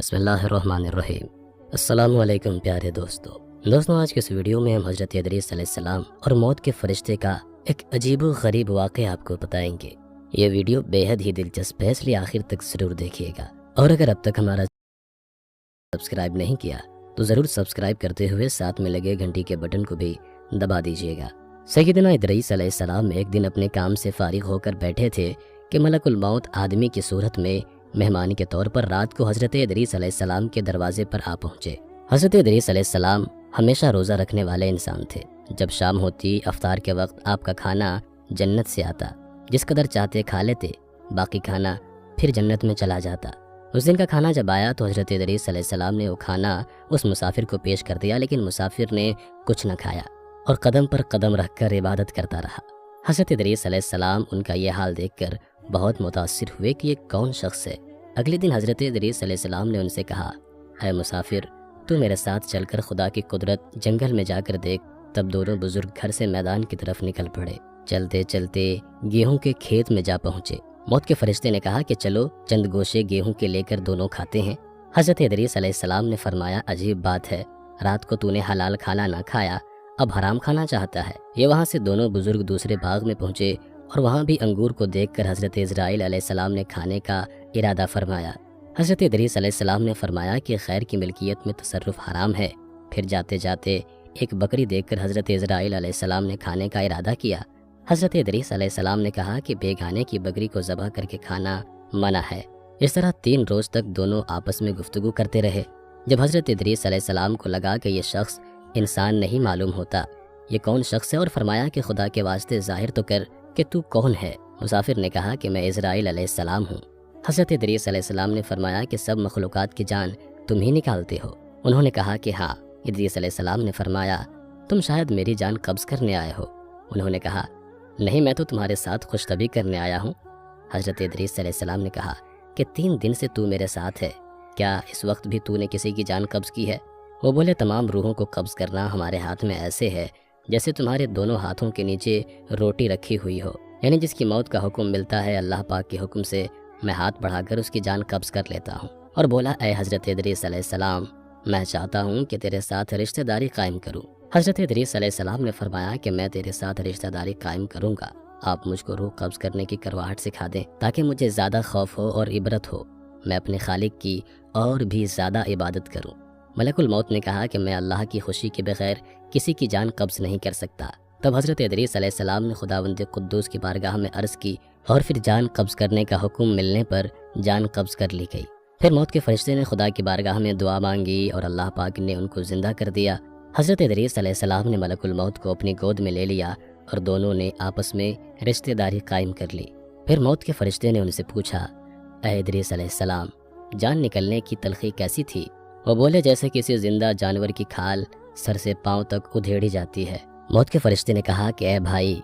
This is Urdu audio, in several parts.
بسم اللہ الرحمن الرحیم۔ السلام علیکم پیارے دوستوں، آج کے اس ویڈیو میں ہم حضرت ادریس علیہ السلام اور موت کے فرشتے کا ایک عجیب و غریب واقعہ آپ کو بتائیں گے۔ یہ ویڈیو بے حد ہی دلچسپ ہے، اس لیے آخر تک ضرور دیکھیے گا، اور اگر اب تک ہمارا سبسکرائب نہیں کیا تو ضرور سبسکرائب کرتے ہوئے ساتھ میں لگے گھنٹی کے بٹن کو بھی دبا دیجیے گا۔ سیدنا ادریس علیہ السلام ایک دن اپنے کام سے فارغ ہو کر بیٹھے تھے کہ ملک الموت آدمی کی صورت میں مہمان کے طور پر رات کو حضرت ادریس علیہ السلام کے دروازے پر آ پہنچے۔ حضرت ادریس علیہ السلام ہمیشہ روزہ رکھنے والے انسان تھے۔ جب شام ہوتی افطار کے وقت آپ کا کھانا جنت سے آتا، جس قدر چاہتے کھا لیتے، باقی کھانا پھر جنت میں چلا جاتا۔ اس دن کا کھانا جب آیا تو حضرت ادریس علیہ السلام نے وہ کھانا اس مسافر کو پیش کر دیا، لیکن مسافر نے کچھ نہ کھایا اور قدم پر قدم رکھ کر عبادت کرتا رہا۔ حضرت ادریس علیہ السلام ان کا یہ حال دیکھ کر بہت متاثر ہوئے کہ یہ کون شخص ہے۔ اگلے دن حضرت ادریس علیہ السلام نے ان سے کہا، اے مسافر، تو میرے ساتھ چل کر خدا کی قدرت جنگل میں جا کر دیکھ۔ تب دونوں بزرگ گھر سے میدان کی طرف نکل پڑے۔ چلتے چلتے گیہوں کے کھیت میں جا پہنچے۔ موت کے فرشتے نے کہا کہ چلو چند گوشے گیہوں کے لے کر دونوں کھاتے ہیں۔ حضرت ادریس علیہ السلام نے فرمایا، عجیب بات ہے، رات کو تو نے حلال کھانا نہ کھایا، اب حرام کھانا چاہتا ہے۔ یہ وہاں سے دونوں بزرگ دوسرے باغ میں پہنچے اور وہاں بھی انگور کو دیکھ کر حضرت اسرائیل علیہ السلام نے کھانے کا ارادہ فرمایا۔ حضرت ادریس علیہ السلام نے فرمایا کہ خیر کی ملکیت میں تصرف حرام ہے۔ پھر جاتے جاتے ایک بکری دیکھ کر حضرت اسرائیل علیہ السلام نے کھانے کا ارادہ کیا۔ حضرت ادریس علیہ السلام نے کہا کہ بیگانے کی بکری کو ذبح کر کے کھانا منع ہے۔ اس طرح 3 روز تک دونوں آپس میں گفتگو کرتے رہے۔ جب حضرت ادریس علیہ السلام کو لگا کہ یہ شخص انسان نہیں معلوم ہوتا، یہ کون شخص ہے، اور فرمایا کہ خدا کے واسطے ظاہر تو کر کہ تو کون ہے۔ مسافر نے کہا کہ میں اسرائیل علیہ السلام ہوں۔ حضرت ادریس علیہ السلام نے فرمایا کہ سب مخلوقات کی جان تم ہی نکالتے ہو۔ انہوں نے کہا کہ ہاں۔ ادریس علیہ السلام نے فرمایا، تم شاید میری جان قبض کرنے آئے ہو۔ انہوں نے کہا، نہیں، میں تو تمہارے ساتھ خوش طبعی کرنے آیا ہوں۔ حضرت ادریس علیہ السلام نے کہا کہ 3 دن سے تو میرے ساتھ ہے، کیا اس وقت بھی تو نے کسی کی جان قبض کی ہے؟ وہ بولے، تمام روحوں کو قبض کرنا ہمارے ہاتھ میں ایسے ہے جیسے تمہارے دونوں ہاتھوں کے نیچے روٹی رکھی ہوئی ہو، یعنی جس کی موت کا حکم ملتا ہے اللہ پاک کے حکم سے میں ہاتھ بڑھا کر اس کی جان قبض کر لیتا ہوں۔ اور بولا، اے حضرت ادریس علیہ السلام، میں چاہتا ہوں کہ تیرے ساتھ رشتہ داری قائم کروں۔ حضرت ادریس علیہ السلام نے فرمایا کہ میں تیرے ساتھ رشتہ داری قائم کروں گا، آپ مجھ کو روح قبض کرنے کی کرواہٹ سکھا دیں تاکہ مجھے زیادہ خوف ہو اور عبرت ہو، میں اپنے خالق کی اور بھی زیادہ عبادت کروں۔ ملک الموت نے کہا کہ میں اللہ کی خوشی کے بغیر کسی کی جان قبض نہیں کر سکتا۔ تب حضرت ادریس علیہ السلام نے خداوند قدوس کی بارگاہ میں عرض کی اور پھر جان قبض کرنے کا حکم ملنے پر جان قبض کر لی گئی۔ پھر موت کے فرشتے نے خدا کی بارگاہ میں دعا مانگی اور اللہ پاک نے ان کو زندہ کر دیا۔ حضرت ادریس علیہ السلام نے ملک الموت کو اپنی گود میں لے لیا اور دونوں نے آپس میں رشتہ داری قائم کر لی۔ پھر موت کے فرشتے نے ان سے پوچھا، اے ادریس علیہ السلام، جان نکلنے کی تلخی کیسی تھی؟ وہ بولے، جیسے کسی زندہ جانور کی کھال سر سے پاؤں تک ادھیڑی جاتی ہے۔ موت کے فرشتے نے کہا کہ اے بھائی،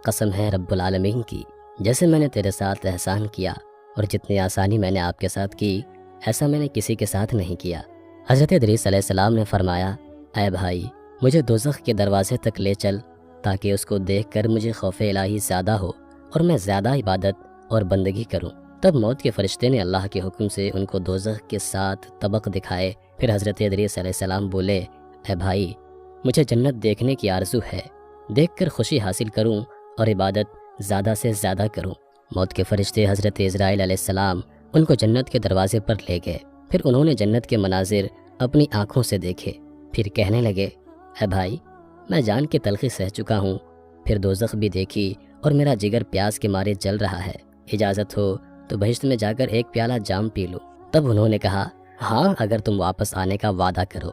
قسم ہے رب العالمین کی، جیسے میں نے تیرے ساتھ احسان کیا اور جتنی آسانی میں نے آپ کے ساتھ کی، ایسا میں نے کسی کے ساتھ نہیں کیا۔ حضرت ادریس علیہ السلام نے فرمایا، اے بھائی، مجھے دوزخ کے دروازے تک لے چل تاکہ اس کو دیکھ کر مجھے خوف الہی زیادہ ہو اور میں زیادہ عبادت اور بندگی کروں۔ تب موت کے فرشتے نے اللہ کے حکم سے ان کو دوزخ کے 7 طبق دکھائے۔ پھر حضرت ادریس علیہ السلام بولے، اے بھائی، مجھے جنت دیکھنے کی آرزو ہے، دیکھ کر خوشی حاصل کروں اور عبادت زیادہ سے زیادہ کروں۔ موت کے فرشتے حضرت اسرائیل علیہ السلام ان کو جنت کے دروازے پر لے گئے۔ پھر انہوں نے جنت کے مناظر اپنی آنکھوں سے دیکھے۔ پھر کہنے لگے، اے بھائی، میں جان کی تلخی سہ چکا ہوں، پھر دوزخ بھی دیکھی اور میرا جگر پیاس کے مارے جل رہا ہے، اجازت ہو تو بہشت میں جا کر ایک پیالہ جام پی لوں۔ تب انہوں نے کہا، ہاں، اگر تم واپس آنے کا وعدہ کرو۔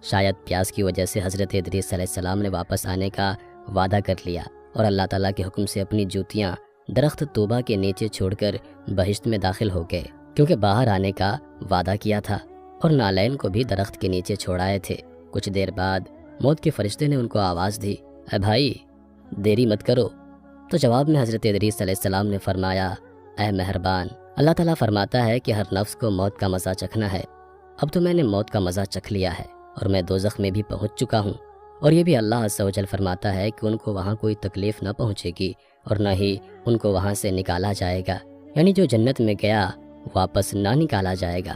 شاید پیاس کی وجہ سے حضرت ادریس علیہ السلام نے واپس آنے کا وعدہ کر لیا اور اللہ تعالیٰ کے حکم سے اپنی جوتیاں درخت طوبہ کے نیچے چھوڑ کر بہشت میں داخل ہو گئے، کیونکہ باہر آنے کا وعدہ کیا تھا، اور نالین کو بھی درخت کے نیچے چھوڑائے تھے۔ کچھ دیر بعد موت کے فرشتے نے ان کو آواز دی، اے بھائی، دیری مت کرو۔ تو جواب میں حضرت ادریس علیہ السلام نے فرمایا، اے مہربان، اللہ تعالیٰ فرماتا ہے کہ ہر نفس کو موت کا مزہ چکھنا ہے۔ اب تو میں نے موت کا مزہ چکھ لیا ہے اور میں دوزخ میں بھی پہنچ چکا ہوں، اور یہ بھی اللہ عز و جل فرماتا ہے کہ ان کو وہاں کوئی تکلیف نہ پہنچے گی اور نہ ہی ان کو وہاں سے نکالا جائے گا، یعنی جو جنت میں گیا واپس نہ نکالا جائے گا۔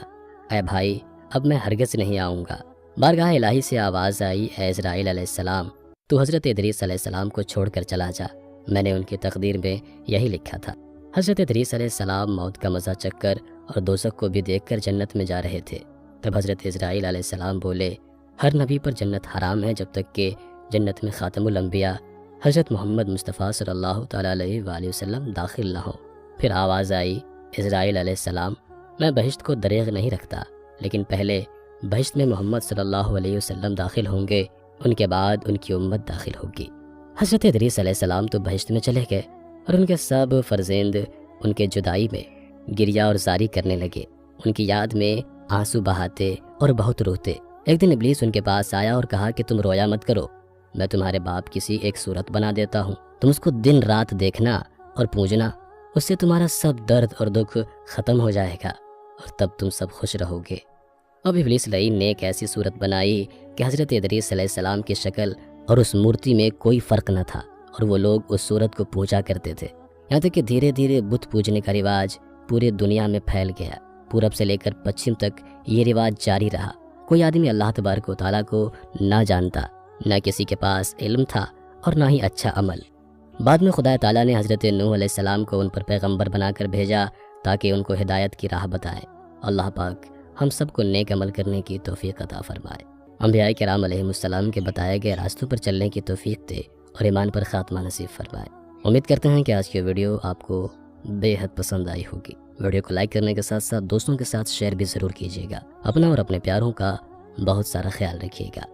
اے بھائی اب میں ہرگز نہیں آؤں گا۔ بارگاہ الہی سے آواز آئی، اے اسرائیل علیہ السلام تو حضرت ادریس علیہ السلام کو چھوڑ کر چلا جا، میں نے ان کی تقدیر میں یہی لکھا تھا۔ حضرت ادریس علیہ السلام موت کا مزہ چکھ کر اور دوزخ کو بھی دیکھ کر جنت میں جا رہے تھے۔ تب حضرت اسرائیل علیہ السلام بولے، ہر نبی پر جنت حرام ہے جب تک کہ جنت میں خاتم الانبیاء حضرت محمد مصطفیٰ صلی اللہ تعالیٰ علیہ وآلہ وسلم داخل نہ ہو۔ پھر آواز آئی، اسرائیل علیہ السلام میں بہشت کو دریغ نہیں رکھتا، لیکن پہلے بہشت میں محمد صلی اللہ علیہ وسلم داخل ہوں گے، ان کے بعد ان کی امت داخل ہوگی۔ حضرت ادریس علیہ السلام تو بہشت میں چلے گئے اور ان کے سب فرزند ان کے جدائی میں گریہ اور زاری کرنے لگے، ان کی یاد میں آنسو بہاتے اور بہت روتے۔ ایک دن ابلیس ان کے پاس آیا اور کہا کہ تم رویا مت کرو، میں تمہارے باپ کسی ایک صورت بنا دیتا ہوں، تم اس کو دن رات دیکھنا اور پوجنا، اس سے تمہارا سب درد اور دکھ ختم ہو جائے گا اور تب تم سب خوش رہو گے۔ اب ابلیس لعین نے ایک ایسی صورت بنائی کہ حضرت ادریس علیہ السلام کی شکل اور اس مورتی میں کوئی فرق نہ تھا، اور وہ لوگ اس صورت کو پوجا کرتے تھے، یہاں تک کہ دھیرے دھیرے بت پوجنے کا رواج پورے دنیا میں پھیل گیا۔ پورب سے لے کر پچھم تک یہ رواج جاری رہا۔ کوئی آدمی اللہ تبارک و تعالیٰ کو نہ جانتا، نہ کسی کے پاس علم تھا اور نہ ہی اچھا عمل۔ بعد میں خدا تعالیٰ نے حضرت نوح علیہ السلام کو ان پر پیغمبر بنا کر بھیجا تاکہ ان کو ہدایت کی راہ بتائے۔ اللہ پاک ہم سب کو نیک عمل کرنے کی توفیق عطا فرمائے۔ انبیاء کرام علیہ السلام کے بتائے گئے راستوں پر چلنے کی توفیق دے اور ایمان پر خاتمہ نصیب فرمائے۔ امید کرتے ہیں کہ آج کی ویڈیو آپ کو بے حد پسند آئی ہوگی۔ ویڈیو کو لائک کرنے کے ساتھ ساتھ دوستوں کے ساتھ شیئر بھی ضرور کیجیے گا۔ اپنا اور اپنے پیاروں کا بہت سارا خیال رکھیے گا۔